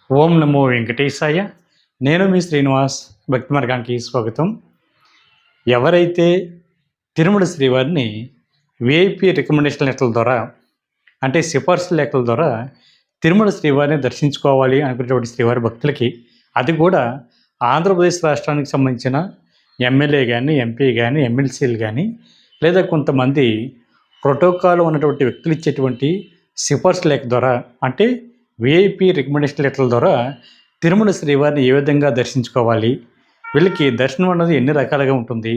ఓం నమో వెంకటేశాయ. నేను మీ శ్రీనివాస్. భక్తి మార్గానికి స్వాగతం. ఎవరైతే తిరుమల శ్రీవారిని విఐపి రికమెండేషన్ లెటర్ల ద్వారా అంటే సిఫార్సు లేఖల ద్వారా తిరుమల శ్రీవారిని దర్శించుకోవాలి అనుకునేటువంటి శ్రీవారి భక్తులకి, అది కూడా ఆంధ్రప్రదేశ్ రాష్ట్రానికి సంబంధించిన ఎమ్మెల్యే కానీ, ఎంపీ కానీ, ఎమ్మెల్సీలు కానీ, లేదా కొంతమంది ప్రోటోకాల్ ఉన్నటువంటి వ్యక్తులు ఇచ్చేటువంటి సిఫార్సు లేఖ ద్వారా అంటే విఐపి రికమెండేషన్ లెటర్ల ద్వారా తిరుమల శ్రీవారిని ఏ విధంగా దర్శించుకోవాలి, వీళ్ళకి దర్శనం అన్నది ఎన్ని రకాలుగా ఉంటుంది,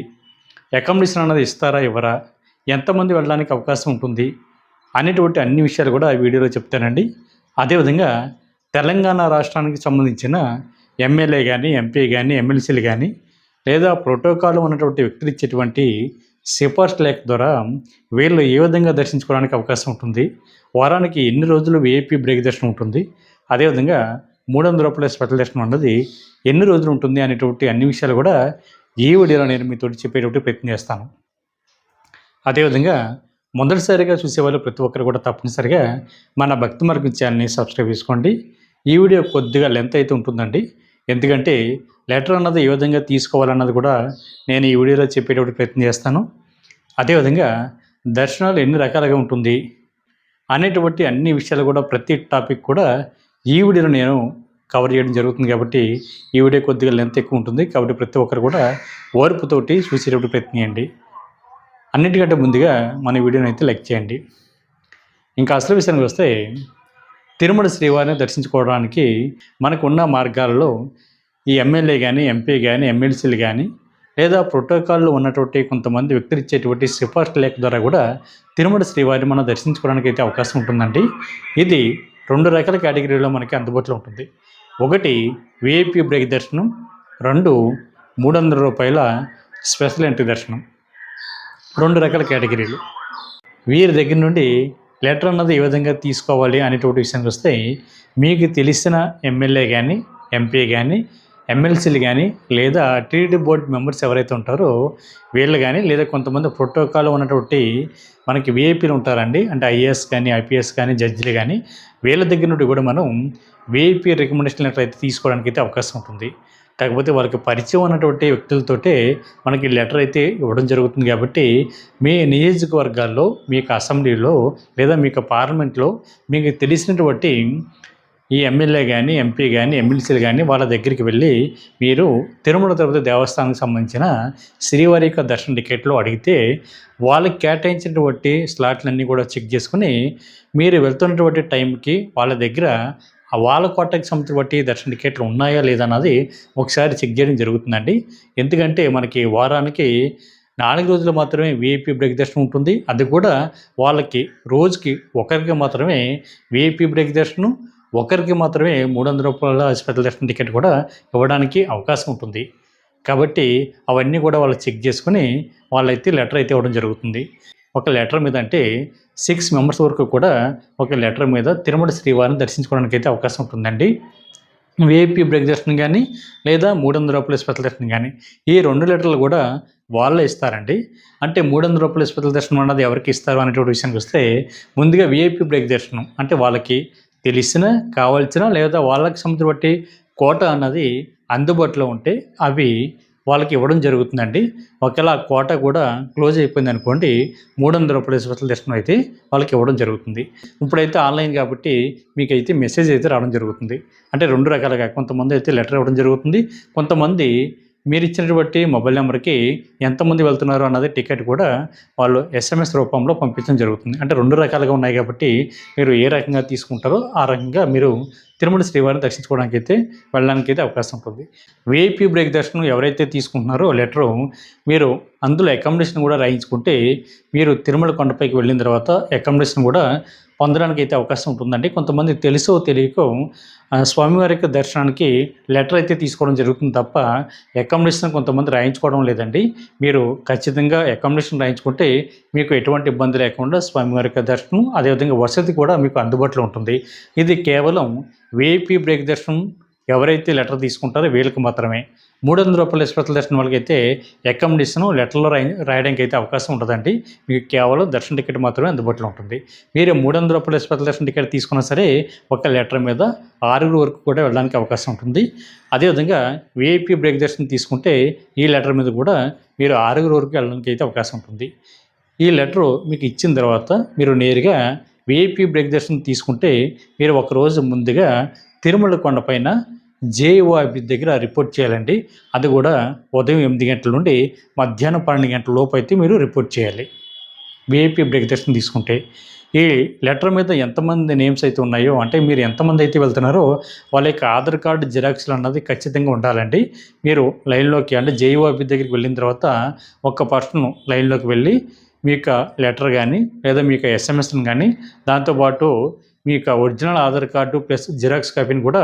అకామిడేషన్ అన్నది ఇస్తారా ఇవ్వరా, ఎంతమంది వెళ్ళడానికి అవకాశం ఉంటుంది అనేటువంటి అన్ని విషయాలు కూడా ఈ వీడియోలో చెప్తానండి. అదేవిధంగా తెలంగాణ రాష్ట్రానికి సంబంధించిన ఎమ్మెల్యే కానీ, ఎంపీ కానీ, ఎమ్మెల్సీలు కానీ, లేదా ప్రోటోకాల్ ఉన్నటువంటి వ్యక్తులు ఇచ్చేటువంటి సిఫార్సు లేఖ ద్వారా వీళ్ళు ఏ విధంగా దర్శించుకోవడానికి అవకాశం ఉంటుంది, వారానికి ఎన్ని రోజులు విఐపి బ్రేక్ దర్శనం ఉంటుంది, అదేవిధంగా 300 రూపాయల స్పెషల్ దర్శనం అన్నది ఎన్ని రోజులు ఉంటుంది అనేటువంటి అన్ని విషయాలు కూడా ఈ వీడియోలో నేను మీతో చెప్పేటువంటి ప్రయత్నం చేస్తాను. అదేవిధంగా మొదటిసారిగా చూసేవాళ్ళు ప్రతి ఒక్కరు కూడా తప్పనిసరిగా మన భక్తి మార్గం ఛానల్ని సబ్స్క్రైబ్ చేసుకోండి. ఈ వీడియో కొద్దిగా లెంత్ అయితే ఉంటుందండి, ఎందుకంటే లెటర్ అన్నది ఏ విధంగా తీసుకోవాలన్నది కూడా నేను ఈ వీడియోలో చెప్పేటువంటి ప్రయత్నం చేస్తాను. అదేవిధంగా దర్శనాలు ఎన్ని రకాలుగా ఉంటుంది అనేటువంటి అన్ని విషయాలు కూడా ప్రతి టాపిక్ కూడా ఈ వీడియోలో నేను కవర్ చేయడం జరుగుతుంది. కాబట్టి ఈ వీడియో కొద్దిగా లెంత్ ఎక్కువ ఉంటుంది, కాబట్టి ప్రతి ఒక్కరు కూడా ఓర్పుతోటి చూసేటువంటి ప్రయత్నం చేయండి. అన్నిటికంటే ముందుగా మన వీడియోని అయితే లైక్ చేయండి. ఇంకా అసలు విషయానికి వస్తే, తిరుమల శ్రీవారిని దర్శించుకోవడానికి మనకున్న మార్గాలలో ఈ ఎమ్మెల్యే కానీ, ఎంపీ కానీ, ఎమ్మెల్సీలు కానీ, లేదా ప్రోటోకాల్లో ఉన్నటువంటి కొంతమంది వ్యక్తులు ఇచ్చేటువంటి సిఫార్సు లేఖ ద్వారా కూడా తిరుమల శ్రీవారిని మనం దర్శించుకోవడానికి అయితే అవకాశం ఉంటుందండి. ఇది 2 రకాల కేటగిరీలో మనకి అందుబాటులో ఉంటుంది. ఒకటి విఐపి బ్రేక్ దర్శనం, 2 300 రూపాయల స్పెషల్ ఎంట్రీ దర్శనం. 2 రకాల కేటగిరీలు. వీరి దగ్గర నుండి లెటర్ అన్నది ఏ విధంగా తీసుకోవాలి అనేటువంటి విషయానికి వస్తే, మీకు తెలిసిన ఎమ్మెల్యే కానీ, ఎంపీ కానీ, ఎమ్మెల్సీలు కానీ, లేదా టీటీడీ బోర్డు మెంబర్స్ ఎవరైతే ఉంటారో వీళ్ళు కానీ, లేదా కొంతమంది ప్రోటోకాల్ ఉన్నటువంటి మనకి విఐపీలు ఉంటారండి, అంటే ఐఏఎస్ కానీ, ఐపీఎస్ కానీ, జడ్జిలు కానీ, వీళ్ళ దగ్గర నుండి కూడా మనం విఐపీ రికమెండేషన్ లెటర్ అయితే తీసుకోవడానికి అయితే అవకాశం ఉంటుంది. కాకపోతే వాళ్ళకి పరిచయం ఉన్నటువంటి వ్యక్తులతోటే మనకి లెటర్ అయితే ఇవ్వడం జరుగుతుంది. కాబట్టి మీ నియోజకవర్గాల్లో, మీకు అసెంబ్లీలో, లేదా మీకు పార్లమెంట్లో మీకు తెలిసినటువంటి ఈ ఎమ్మెల్యే కానీ, ఎంపీ కానీ, ఎమ్మెల్సీలు కానీ వాళ్ళ దగ్గరికి వెళ్ళి మీరు తిరుమల తిరుపతి దేవస్థానానికి సంబంధించిన శ్రీవారి యొక్క దర్శన టికెట్లు అడిగితే వాళ్ళకి కేటాయించినటువంటి స్లాట్లన్నీ కూడా చెక్ చేసుకుని మీరు వెళ్తున్నటువంటి టైంకి వాళ్ళ దగ్గర వాళ్ళ కోటకి సంబంధించిన బట్టి దర్శన టికెట్లు ఉన్నాయా లేదా అన్నది ఒకసారి చెక్ చేయడం జరుగుతుందండి. ఎందుకంటే మనకి వారానికి 4 రోజులు మాత్రమే విఐపి బ్రేక్ దర్శనం ఉంటుంది. అది కూడా వాళ్ళకి రోజుకి ఒకరికి మాత్రమే విఐపి బ్రేక్ దర్శనం, ఒకరికి మాత్రమే 300 రూపాయల స్పెషల్ దర్శనం టికెట్ కూడా ఇవ్వడానికి అవకాశం ఉంటుంది. కాబట్టి అవన్నీ కూడా వాళ్ళు చెక్ చేసుకుని వాళ్ళైతే లెటర్ అయితే ఇవ్వడం జరుగుతుంది. ఒక లెటర్ మీద అంటే 6 మెంబర్స్ వరకు కూడా ఒక లెటర్ మీద తిరుమల శ్రీవారిని దర్శించుకోవడానికి అయితే అవకాశం ఉంటుందండి. విఐపి బ్రేక్ దర్శనం కానీ, లేదా 300 రూపాయల స్పెషల్ దర్శనం కానీ, ఈ 2 లెటర్లు కూడా వాళ్ళే ఇస్తారండి. అంటే 300 రూపాయల స్పెషల్ దర్శనం అన్నది ఎవరికి ఇస్తారు అనేటువంటి విషయానికి వస్తే, ముందుగా విఐపి బ్రేక్ దర్శనం అంటే వాళ్ళకి తెలిసిన, కావాల్సిన, లేదా వాళ్ళకి సంబంధించిన బట్టి కోట అన్నది అందుబాటులో ఉంటే అవి వాళ్ళకి ఇవ్వడం జరుగుతుందండి. ఒకవేళ ఆ కోట కూడా క్లోజ్ అయిపోయింది అనుకోండి, 300 రూపాయల స్పెషల్ దర్శనం అయితే వాళ్ళకి ఇవ్వడం జరుగుతుంది. ఇప్పుడైతే ఆన్లైన్ కాబట్టి మీకైతే మెసేజ్ అయితే రావడం జరుగుతుంది. అంటే 2 రకాలుగా, కొంతమంది అయితే లెటర్ ఇవ్వడం జరుగుతుంది, కొంతమంది మీరు ఇచ్చినటువంటి మొబైల్ నెంబర్కి ఎంతమంది వెళ్తున్నారు అన్నది టికెట్ కూడా వాళ్ళు ఎస్ఎంఎస్ రూపంలో పంపించడం జరుగుతుంది. అంటే 2 రకాలుగా ఉన్నాయి కాబట్టి మీరు ఏ రకంగా తీసుకుంటారో ఆ రకంగా మీరు తిరుమల శ్రీవారిని దర్శించుకోవడానికి అయితే వెళ్ళడానికి అయితే అవకాశం ఉంటుంది. విఐపి బ్రేక్ దర్శనం ఎవరైతే తీసుకుంటున్నారో లెటరు, మీరు అందులో అకామిడేషన్ కూడా రాయించుకుంటే మీరు తిరుమల కొండపైకి వెళ్ళిన తర్వాత అకామిడేషన్ కూడా పొందడానికి అయితే అవకాశం ఉంటుందండి. కొంతమంది తెలుసో తెలియకో స్వామివారి యొక్క దర్శనానికి లెటర్ అయితే తీసుకోవడం జరుగుతుంది తప్ప అకామిడేషన్ కొంతమంది రాయించుకోవడం లేదండి. మీరు ఖచ్చితంగా అకామిడేషన్ రాయించుకుంటే మీకు ఎటువంటి ఇబ్బంది లేకుండా స్వామివారి యొక్క దర్శనం, అదేవిధంగా వసతి కూడా మీకు అందుబాటులో ఉంటుంది. ఇది కేవలం విఐపి బ్రేక్ దర్శనం ఎవరైతే లెటర్ తీసుకుంటారో వీళ్ళకి మాత్రమే. 300 రూపాయల స్పెషల్ దర్శనం వాళ్ళకైతే అకామిడేషన్ లెటర్లో రాయడానికి అయితే అవకాశం ఉంటుందండి. మీకు కేవలం దర్శన టికెట్ మాత్రమే అందుబాటులో ఉంటుంది. మీరు 300 రూపాయల స్పెషల్ దర్శన టికెట్ తీసుకున్నా సరే ఒక లెటర్ మీద 6 వరకు కూడా వెళ్ళడానికి అవకాశం ఉంటుంది. అదేవిధంగా విఐపి బ్రేక్ దర్శనం తీసుకుంటే ఈ లెటర్ మీద కూడా మీరు 6 వరకు వెళ్ళడానికి అయితే అవకాశం ఉంటుంది. ఈ లెటరు మీకు ఇచ్చిన తర్వాత మీరు నేరుగా విఐపి బ్రేక్ దర్శనం తీసుకుంటే మీరు ఒకరోజు ముందుగా తిరుమల కొండపైన జేఈఓ ఆఫీస్ దగ్గర రిపోర్ట్ చేయాలండి. అది కూడా ఉదయం 8 గంటల నుండి మధ్యాహ్నం 12 గంటల లోపు అయితే మీరు రిపోర్ట్ చేయాలి విఐపి బ్రేక్ దర్శనం తీసుకుంటే. ఈ లెటర్ మీద ఎంతమంది నేమ్స్ అయితే ఉన్నాయో, అంటే మీరు ఎంతమంది అయితే వెళ్తున్నారో వాళ్ళ యొక్క ఆధార్ కార్డు జిరాక్స్లు అన్నది ఖచ్చితంగా ఉండాలండి. మీరు లైన్లోకి అంటే జేఈఓ ఆఫీస్ దగ్గరికి వెళ్ళిన తర్వాత ఒక పర్సన్ లైన్లోకి వెళ్ళి మీ యొక్క లెటర్ కానీ లేదా మీ యొక్క ఎస్ఎంఎస్ని కానీ దాంతోపాటు మీ యొక్క original Aadhaar card plus xerox కాపీని కూడా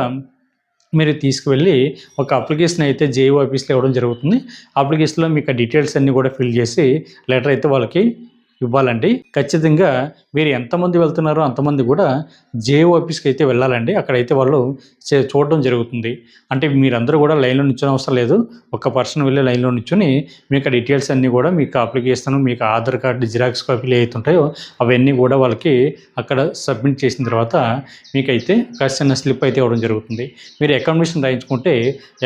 మీరు తీసుకువెళ్ళి ఒక అప్లికేషన్ అయితే జేఈఓ ఆఫీస్లో ఇవ్వడం జరుగుతుంది. అప్లికేషన్లో మీకు డీటెయిల్స్ అన్నీ కూడా ఫిల్ చేసి లెటర్ అయితే వాళ్ళకి ఇవ్వాలండి. ఖచ్చితంగా మీరు ఎంతమంది వెళ్తున్నారో అంతమంది కూడా జేఈఓ ఆఫీస్కి అయితే వెళ్ళాలండి. అక్కడైతే వాళ్ళు చూడడం జరుగుతుంది. అంటే మీరందరూ కూడా లైన్లో నిల్చొని అవసరం లేదు. ఒక పర్సన్ వెళ్ళి లైన్లో నిల్చొని మీకు డీటెయిల్స్ అన్నీ కూడా మీకు అప్లికేషన్, మీకు ఆధార్ కార్డు జిరాక్స్ కాపీలు ఏవైతే ఉంటాయో అవన్నీ కూడా వాళ్ళకి అక్కడ సబ్మిట్ చేసిన తర్వాత మీకైతే ఒక చిన్న స్లిప్ అయితే ఇవ్వడం జరుగుతుంది. మీరు అకామిడేషన్ రాయించుకుంటే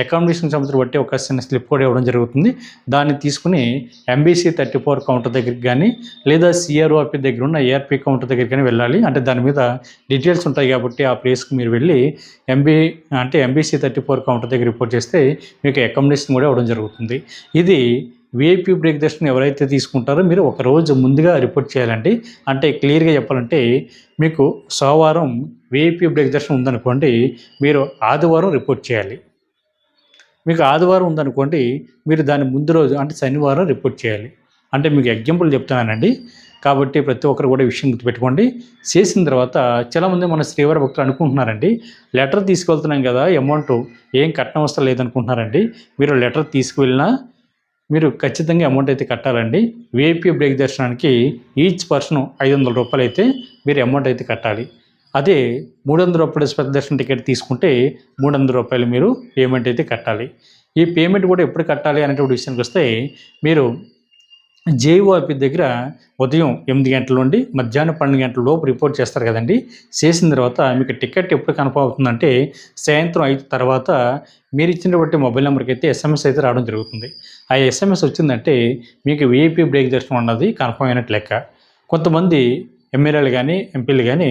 అకామిడేషన్ సంబంధించి బట్టి ఒక చిన్న స్లిప్ కూడా ఇవ్వడం జరుగుతుంది. దాన్ని తీసుకుని ఎంబీసీ 34 కౌంటర్ దగ్గరికి కానీ లేదా సిఆర్ఓ ఆఫీస్ దగ్గర ఉన్న ఏఆర్పీ కౌంటర్ దగ్గరికి వెళ్ళాలి. అంటే దాని మీద డీటెయిల్స్ ఉంటాయి కాబట్టి ఆ ప్లేస్కి మీరు వెళ్ళి ఎంబీసీ 34 కౌంటర్ దగ్గర రిపోర్ట్ చేస్తే మీకు అకామిడేషన్ కూడా ఇవ్వడం జరుగుతుంది. ఇది విఐపి బ్రేక్ దర్శనం ఎవరైతే తీసుకుంటారో మీరు ఒక రోజు ముందుగా రిపోర్ట్ చేయాలండి. అంటే క్లియర్గా చెప్పాలంటే మీకు సోమవారం విఐపి బ్రేక్ దర్శనం ఉందనుకోండి, మీరు ఆదివారం రిపోర్ట్ చేయాలి. మీకు ఆదివారం ఉందనుకోండి, మీరు దాని ముందు రోజు అంటే శనివారం రిపోర్ట్ చేయాలి. అంటే మీకు ఎగ్జాంపుల్ చెప్తున్నానండి. కాబట్టి ప్రతి ఒక్కరు కూడా విషయం గుర్తుపెట్టుకోండి. చేసిన తర్వాత చాలామంది మన శ్రీవారి భక్తులు అనుకుంటున్నారండి, లెటర్ తీసుకెళ్తున్నాం కదా అమౌంట్ ఏం కట్టడం అవసరం లేదనుకుంటున్నారండి. మీరు లెటర్ తీసుకువెళ్ళినా మీరు ఖచ్చితంగా అమౌంట్ అయితే కట్టాలండి. విఐపి బ్రేక్ దర్శనానికి ఈచ్ పర్సన్ 500 రూపాయలు అయితే మీరు అమౌంట్ అయితే కట్టాలి. అదే 300 రూపాయల స్పెషల్ దర్శనం టికెట్ తీసుకుంటే 300 రూపాయలు మీరు పేమెంట్ అయితే కట్టాలి. ఈ పేమెంట్ కూడా ఎప్పుడు కట్టాలి అనేటువంటి విషయానికి వస్తే మీరు జేఈఓ ఆఫీస్ దగ్గర ఉదయం 8 గంటల నుండి మధ్యాహ్నం 12 గంటల లోపు రిపోర్ట్ చేస్తారు కదండి. చేసిన తర్వాత మీకు టికెట్ ఎప్పుడు కన్ఫర్మ్ అవుతుందంటే సాయంత్రం 5 తర్వాత మీరు ఇచ్చినటువంటి మొబైల్ నెంబర్కి అయితే ఎస్ఎంఎస్ అయితే రావడం జరుగుతుంది. ఆ ఎస్ఎంఎస్ వచ్చిందంటే మీకు విఐపి బ్రేక్ దర్శనం అన్నది కన్ఫర్మ్ అయినట్టు లెక్క. కొంతమంది ఎమ్మెల్యేలు కానీ ఎంపీలు కానీ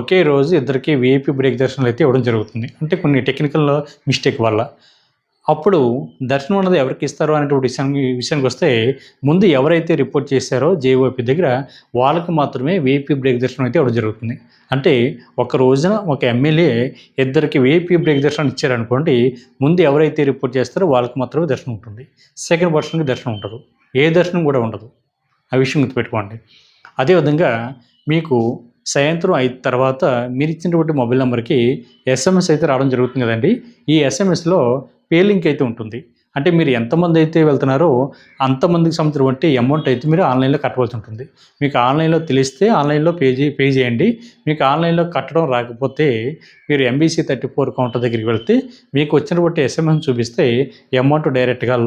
ఒకే రోజు ఇద్దరికి విఐపి బ్రేక్ దర్శనాలు అయితే ఇవ్వడం జరుగుతుంది. అంటే కొన్ని టెక్నికల్ మిస్టేక్ వల్ల. అప్పుడు దర్శనం అన్నది ఎవరికి ఇస్తారో అనేటువంటి విషయానికి వస్తే ముందు ఎవరైతే రిపోర్ట్ చేశారో జేఓపీ దగ్గర వాళ్ళకి మాత్రమే విఐపి బ్రేక్ దర్శనం అయితే ఇవ్వడం జరుగుతుంది. అంటే ఒక రోజున ఒక ఎమ్మెల్యే ఇద్దరికి విఐపి బ్రేక్ దర్శనం ఇచ్చారనుకోండి, ముందు ఎవరైతే రిపోర్ట్ చేస్తారో వాళ్ళకి మాత్రమే దర్శనం ఉంటుంది. సెకండ్ పర్సన్కి దర్శనం ఉండదు. ఏ దర్శనం కూడా ఉండదు. ఆ విషయం గుర్తుపెట్టుకోండి. అదేవిధంగా మీకు సాయంత్రం 5 తర్వాత మీరు ఇచ్చినటువంటి మొబైల్ నెంబర్కి ఎస్ఎంఎస్ అయితే రావడం జరుగుతుంది కదండి. ఈ ఎస్ఎంఎస్లో పే లింక్ అయితే ఉంటుంది. అంటే మీరు ఎంతమంది అయితే వెళ్తున్నారో అంతమందికి సంబంధించినటువంటి అమౌంట్ అయితే మీరు ఆన్లైన్లో కట్టవలసి ఉంటుంది. మీకు ఆన్లైన్లో తెలిస్తే ఆన్లైన్లో పే చేయండి. మీకు ఆన్లైన్లో కట్టడం రాకపోతే మీరు ఎంబీసీ 34 కౌంటర్ దగ్గరికి వెళ్తే మీకు వచ్చినటువంటి ఎస్ఎంఎస్ చూపిస్తే అమౌంట్ డైరెక్ట్గా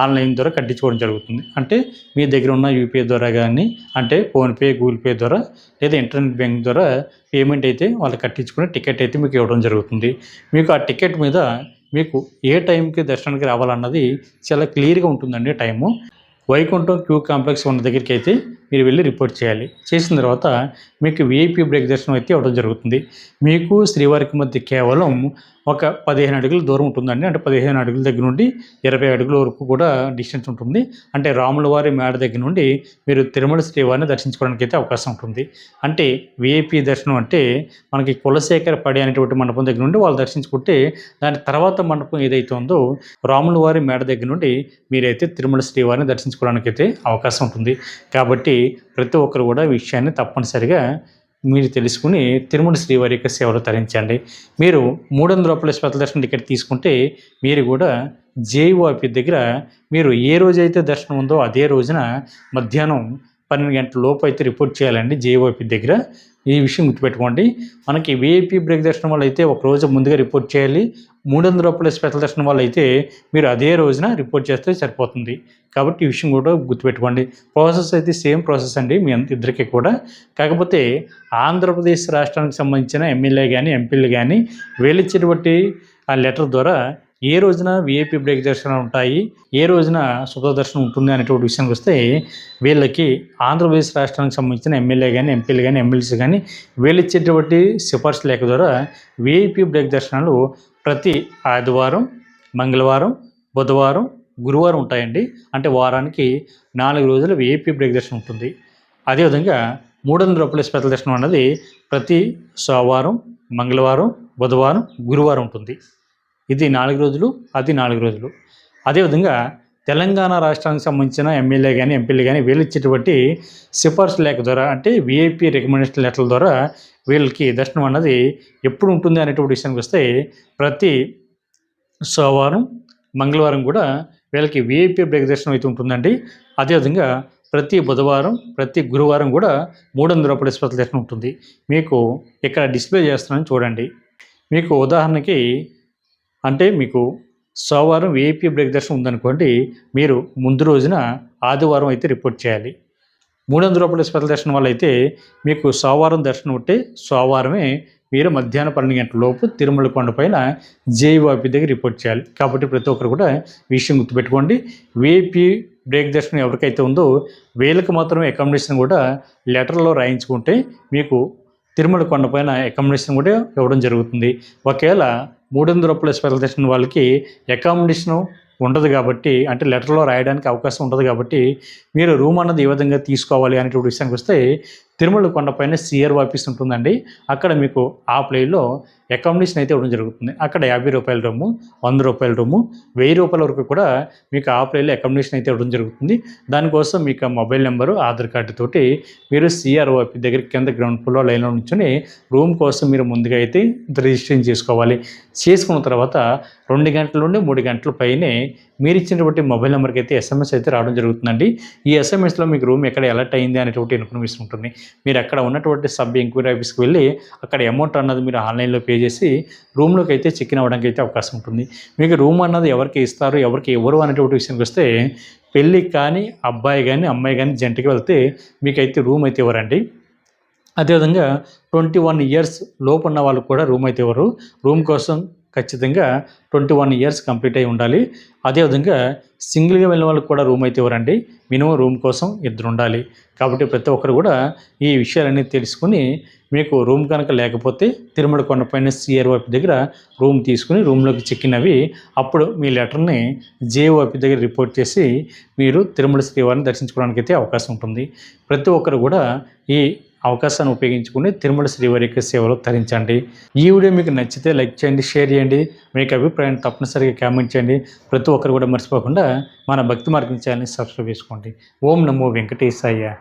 ఆన్లైన్ ద్వారా కట్టించుకోవడం జరుగుతుంది. అంటే మీ దగ్గర ఉన్న యూపీఐ ద్వారా కానీ, అంటే ఫోన్పే, గూగుల్ పే ద్వారా లేదా ఇంటర్నెట్ బ్యాంక్ ద్వారా పేమెంట్ అయితే వాళ్ళు కట్టించుకుని టికెట్ అయితే మీకు ఇవ్వడం జరుగుతుంది. మీకు ఆ టికెట్ మీద మీకు ఏ టైంకి దర్శనానికి రావాలన్నది చాలా క్లియర్గా ఉంటుందండి టైము. వైకుంఠం క్యూ కాంప్లెక్స్ ఉన్న దగ్గరికి అయితే మీరు వెళ్ళి రిపోర్ట్ చేయాలి. చేసిన తర్వాత మీకు విఐపి బ్రేక్ దర్శనం అయితే ఇవ్వడం జరుగుతుంది. మీకు శ్రీవారికి మధ్య కేవలం ఒక 15 అడుగుల దూరం ఉంటుందండి. అంటే 15 అడుగుల దగ్గర నుండి 20 అడుగుల వరకు కూడా డిస్టెన్స్ ఉంటుంది. అంటే రాముల వారి మేడ దగ్గర నుండి మీరు తిరుమల శ్రీవారిని దర్శించుకోవడానికి అయితే అవకాశం ఉంటుంది. అంటే విఐపి దర్శనం అంటే మనకి కులశేఖర పడి అనేటువంటి మండపం దగ్గర నుండి వాళ్ళు దర్శించుకుంటే దాని తర్వాత మండపం ఏదైతే ఉందో రాముల వారి మేడ దగ్గర నుండి మీరైతే తిరుమల శ్రీవారిని దర్శించుకోవడానికి అయితే అవకాశం ఉంటుంది. కాబట్టి ప్రతి ఒక్కరు కూడా ఈ విషయాన్ని తప్పనిసరిగా మీరు తెలుసుకుని తిరుమల శ్రీవారి యొక్క సేవలు తరించండి. మీరు 300 రూపాయల స్పెషల్ దర్శనం టికెట్ తీసుకుంటే మీరు కూడా జేఈఓ ఆఫీస్ దగ్గర మీరు ఏ రోజైతే దర్శనం ఉందో అదే రోజున మధ్యాహ్నం 12 గంటల లోపు అయితే రిపోర్ట్ చేయాలండి జేఓపీ దగ్గర. ఈ విషయం గుర్తుపెట్టుకోండి. మనకి వీఐపీ బ్రేక్ దర్శనం వల్ల అయితే ఒక రోజు ముందుగా రిపోర్ట్ చేయాలి. 300 రూపాయల స్పెషల్ దర్శనం వల్ల అయితే మీరు అదే రోజున రిపోర్ట్ చేస్తే సరిపోతుంది. కాబట్టి ఈ విషయం కూడా గుర్తుపెట్టుకోండి. ప్రాసెస్ అయితే సేమ్ ప్రాసెస్ అండి మీ ఇద్దరికి కూడా. కాకపోతే ఆంధ్రప్రదేశ్ రాష్ట్రానికి సంబంధించిన ఎమ్మెల్యే కానీ ఎంపీలు కానీ వీళ్ళిచ్చేటువంటి ఆ లెటర్ ద్వారా ఏ రోజున వీఐపీ బ్రేక్ దర్శనాలు ఉంటాయి, ఏ రోజున శుభ దర్శనం ఉంటుంది అనేటువంటి విషయానికి వస్తే వీళ్ళకి ఆంధ్రప్రదేశ్ రాష్ట్రానికి సంబంధించిన ఎమ్మెల్యే కానీ ఎంపీలు కానీ ఎమ్మెల్సీ కానీ వీళ్ళు ఇచ్చేటువంటి సిఫార్సు లేఖ ద్వారా వీఐపీ బ్రేక్ దర్శనాలు ప్రతి ఆదివారం, మంగళవారం, బుధవారం, గురువారం ఉంటాయండి. అంటే వారానికి 4 రోజులు వీఐపీ బ్రేక్ దర్శనం ఉంటుంది. అదేవిధంగా 300 రూపాయల స్పెషల్ దర్శనం అన్నది ప్రతి సోమవారం, మంగళవారం, బుధవారం, గురువారం ఉంటుంది. ఇది 4 రోజులు, అది 4 రోజులు. అదేవిధంగా తెలంగాణ రాష్ట్రానికి సంబంధించిన ఎమ్మెల్యే కానీ ఎంపీలు కానీ వీళ్ళు ఇచ్చేటువంటి సిఫార్సు లేఖ ద్వారా అంటే వీఐపీ రికమెండేషన్ లెటర్ల ద్వారా వీళ్ళకి దర్శనం అన్నది ఎప్పుడు ఉంటుంది అనేటువంటి విషయానికి వస్తే ప్రతి సోమవారం, మంగళవారం కూడా వీళ్ళకి వీఐపీ బ్రేక్ దర్శనం అయితే ఉంటుందండి. అదేవిధంగా ప్రతి బుధవారం, ప్రతి గురువారం కూడా 300 రూపాయల స్పెషల్ దర్శనం ఉంటుంది. మీకు ఇక్కడ డిస్ప్లే చేస్తున్నాను చూడండి. మీకు ఉదాహరణకి అంటే మీకు సోమవారం వీఐపీ బ్రేక్ దర్శనం ఉందనుకోండి, మీరు ముందు రోజున ఆదివారం అయితే రిపోర్ట్ చేయాలి. 300 రూపాయల స్పెషల్ దర్శనం వల్ల అయితే మీకు సోమవారం దర్శనం ఉంటే సోమవారమే మీరు మధ్యాహ్నం 12 గంటల లోపు తిరుమల కొండపైన జేఓపీ దగ్గర రిపోర్ట్ చేయాలి. కాబట్టి ప్రతి ఒక్కరు కూడా విషయం గుర్తుపెట్టుకోండి. వీఐపీ బ్రేక్ దర్శనం ఎవరికైతే ఉందో వీళ్ళకి మాత్రమే అకామిడేషన్ కూడా లెటర్లో రాయించుకుంటే మీకు తిరుమల కొండపైన అకామిడేషన్ కూడా ఇవ్వడం జరుగుతుంది. ఒకవేళ 300 రూపాయల స్పెషల్ దర్శనం వాళ్ళకి అకామిడేషను ఉండదు కాబట్టి అంటే లెటర్లో రాయడానికి అవకాశం ఉండదు కాబట్టి మీరు రూమ్ అన్నది ఏ విధంగా తీసుకోవాలి అనేటువంటి విషయానికి వస్తే తిరుమల కొండపైన సిఆర్ ఆఫీస్ ఉంటుందండి. అక్కడ మీకు ఆ ప్లేస్లో అకామిడేషన్ అయితే ఇవ్వడం జరుగుతుంది. అక్కడ 50 రూపాయల రూము, 100 రూపాయల రూము, 1000 రూపాయల వరకు కూడా మీకు ఆ ప్లేస్లో అకామిడేషన్ అయితే ఇవ్వడం జరుగుతుంది. దానికోసం మీకు మొబైల్ నెంబరు, ఆధార్ కార్డు తోటి మీరు సిఆర్ ఆఫీస్ దగ్గర కింద గ్రౌండ్ ఫ్లోర్లో లైన్లో నుంచుని రూమ్ కోసం మీరు ముందుగా అయితే రిజిస్ట్రేషన్ చేసుకోవాలి. చేసుకున్న తర్వాత 2 గంటల నుండి 3 గంటల పైనే మీరు ఇచ్చినటువంటి మొబైల్ నెంబర్కి అయితే ఎస్ఎంఎస్ అయితే రావడం జరుగుతుందండి. ఈ ఎస్ఎంఎస్లో మీకు రూమ్ ఎక్కడ అలర్ట్ అయింది అనేటువంటి ఇన్ఫర్మేషన్ ఉంటుంది. మీరు అక్కడ ఉన్నటువంటి సబ్ ఎంక్వైరీ ఆఫీస్కి వెళ్ళి అక్కడ అమౌంట్ అన్నది మీరు ఆన్లైన్లో పే చేసి రూమ్లోకి అయితే చెక్ ఇన్ అవ్వడానికి అయితే అవకాశం ఉంటుంది. మీకు రూమ్ అన్నది ఎవరికి ఇస్తారు, ఎవరికి ఇవ్వరు అనేటువంటి విషయానికి వస్తే పెళ్ళికి కానీ అబ్బాయి కానీ అమ్మాయి కానీ జంటకి వెళ్తే మీకైతే రూమ్ అయితే ఇవ్వరండి. అదేవిధంగా 21 ఇయర్స్ లోపు ఉన్న వాళ్ళకు కూడా రూమ్ అయితే ఇవ్వరు. రూమ్ కోసం ఖచ్చితంగా 21 ఇయర్స్ కంప్లీట్ అయి ఉండాలి. అదేవిధంగా సింగిల్గా వెళ్ళిన వాళ్ళకి కూడా రూమ్ అయితే ఇవ్వరండి. మినిమం రూమ్ కోసం 2 ఉండాలి. కాబట్టి ప్రతి ఒక్కరు కూడా ఈ విషయాలన్నీ తెలుసుకుని మీకు రూమ్ కనుక లేకపోతే తిరుమల కొండపైన సిఆర్ఓపి దగ్గర రూమ్ తీసుకుని రూమ్లోకి చెక్ ఇన్ అవి అప్పుడు మీ లెటర్ని జేఓపి దగ్గర రిపోర్ట్ చేసి మీరు తిరుమల శ్రీవారిని దర్శించుకోవడానికి అయితే అవకాశం ఉంటుంది. ప్రతి ఒక్కరు కూడా ఈ అవకాశాన్ని ఉపయోగించుకుని తిరుమల శ్రీవారి యొక్క సేవలో తరించండి. ఈ వీడియో మీకు నచ్చితే లైక్ చేయండి, షేర్ చేయండి. మీకు అభిప్రాయాన్ని తప్పనిసరిగా కామెంట్ చేయండి. ప్రతి ఒక్కరు కూడా మర్చిపోకుండా మన భక్తి మార్గం ఛానల్ని సబ్స్క్రైబ్ చేసుకోండి. ఓం నమో వెంకటేశాయ.